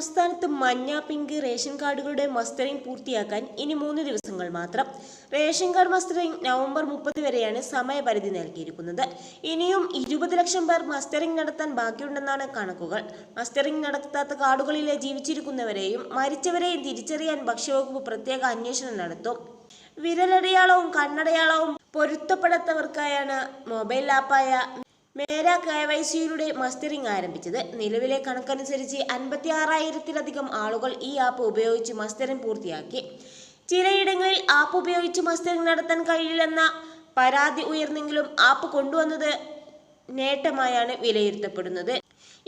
സംസ്ഥാനത്ത് മഞ്ഞ, pink ration കാർഡുകളുടെ mustering പൂർത്തിയാക്കാൻ ഇനി 3 ദിവസങ്ങൾ മാത്രം. റേഷൻ കാർഡ് മസ്റ്ററിംഗ് നവംബർ 30 വരെയാണ് സമയപരിധി നൽകിയിരിക്കുന്നത്. ഇനിയും 20 ലക്ഷം പേർ മസ്റ്ററിംഗ് നടത്താൻ ബാക്കിയുണ്ടെന്നാണ് കണക്കുകൾ. മസ്റ്ററിംഗ് നടത്താത്ത കാർഡുകളിലെ ജീവിച്ചിരിക്കുന്നവരെയും മരിച്ചവരെയും തിരിച്ചറിയാൻ ഭക്ഷ്യവകുപ്പ് പ്രത്യേക അന്വേഷണം നടത്തും. വിരലടയാളവും കണ്ണടയാളവും പൊരുത്തപ്പെടാത്തവർക്കായാണ് മൊബൈൽ ആപ്പായ മേരാ KYCയിലൂടെ മസ്റ്ററിംഗ് ആരംഭിച്ചത്. നിലവിലെ കണക്കനുസരിച്ച് 56,000-ലധികം ആളുകൾ ഈ ആപ്പ് ഉപയോഗിച്ച് മസ്റ്ററിംഗ് പൂർത്തിയാക്കി. ചിലയിടങ്ങളിൽ ആപ്പ് ഉപയോഗിച്ച് മസ്റ്ററിംഗ് നടത്താൻ കഴിയില്ലെന്ന പരാതി ഉയർന്നെങ്കിലും ആപ്പ് കൊണ്ടുവന്നത് നേട്ടമായാണ് വിലയിരുത്തപ്പെടുന്നത്.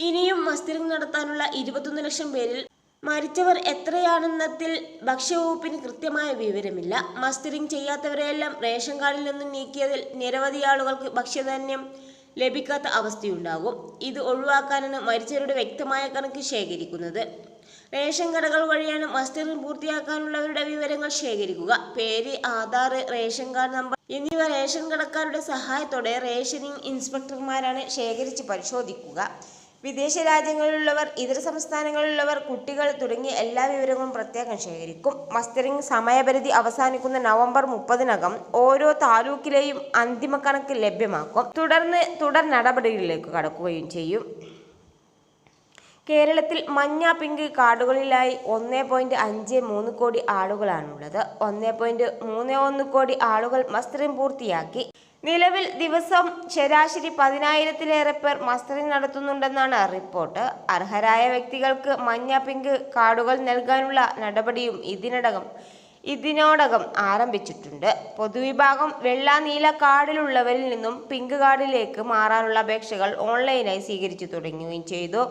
ഇനിയും മസ്റ്ററിംഗ് നടത്താനുള്ള 21 ലക്ഷം പേരിൽ മരിച്ചവർ എത്രയാണെന്നതിൽ ഭക്ഷ്യവകുപ്പിന് കൃത്യമായ വിവരമില്ല. മസ്റ്ററിംഗ് ചെയ്യാത്തവരെയെല്ലാം റേഷൻ കാർഡിൽ നിന്നും നീക്കിയതിൽ നിരവധി ആളുകൾക്ക് ഭക്ഷ്യധാന്യം ലഭിക്കാത്ത അവസ്ഥയുണ്ടാകും. ഇത് ഒഴിവാക്കാനാണ് മരിച്ചവരുടെ വ്യക്തമായ കണക്ക് ശേഖരിക്കുന്നത്. റേഷൻ കടകൾ വഴിയാണ് മസ്റ്ററിംഗ് പൂർത്തിയാക്കാനുള്ളവരുടെ വിവരങ്ങൾ ശേഖരിക്കുക. പേര്, ആധാർ, റേഷൻ കാർഡ് നമ്പർ എന്നിവ റേഷൻ കടക്കാരുടെ സഹായത്തോടെ റേഷനിംഗ് ഇൻസ്പെക്ടർമാരാണ് ശേഖരിച്ച് പരിശോധിക്കുക. വിദേശ രാജ്യങ്ങളിലുള്ളവർ, ഇതര സംസ്ഥാനങ്ങളിലുള്ളവർ, കുട്ടികൾ തുടങ്ങിയ എല്ലാ വിവരങ്ങളും പ്രത്യേകം ശേഖരിക്കും. മസ്റ്ററിംഗ് സമയപരിധി അവസാനിക്കുന്ന നവംബർ 30-നകം ഓരോ താലൂക്കിലെയും അന്തിമ കണക്ക് ലഭ്യമാക്കും. തുടർന്ന് തുടർ നടപടികളിലേക്ക് കടക്കുകയും ചെയ്യും. കേരളത്തിൽ മഞ്ഞ, പിങ്ക് കാർഡുകളിലായി 1.53 കോടി ആളുകളാണുള്ളത്. 1.31 കോടി ആളുകൾ മസ്റ്ററിംഗ് പൂർത്തിയാക്കി. നിലവിൽ ദിവസം ശരാശരി 10,000-ലേറെ പേർ മസ്റ്ററിംഗ് നടത്തുന്നുണ്ടെന്നാണ് റിപ്പോർട്ട്. അർഹരായ വ്യക്തികൾക്ക് മഞ്ഞ, പിങ്ക് കാർഡുകൾ നൽകാനുള്ള നടപടിയും ഇതിനോടകം ആരംഭിച്ചിട്ടുണ്ട്. പൊതുവിഭാഗം വെള്ള, നീല കാർഡിലുള്ളവരിൽ നിന്നും പിങ്ക് കാർഡിലേക്ക് മാറാനുള്ള അപേക്ഷകൾ ഓൺലൈനായി സ്വീകരിച്ചു തുടങ്ങുകയും ചെയ്തു.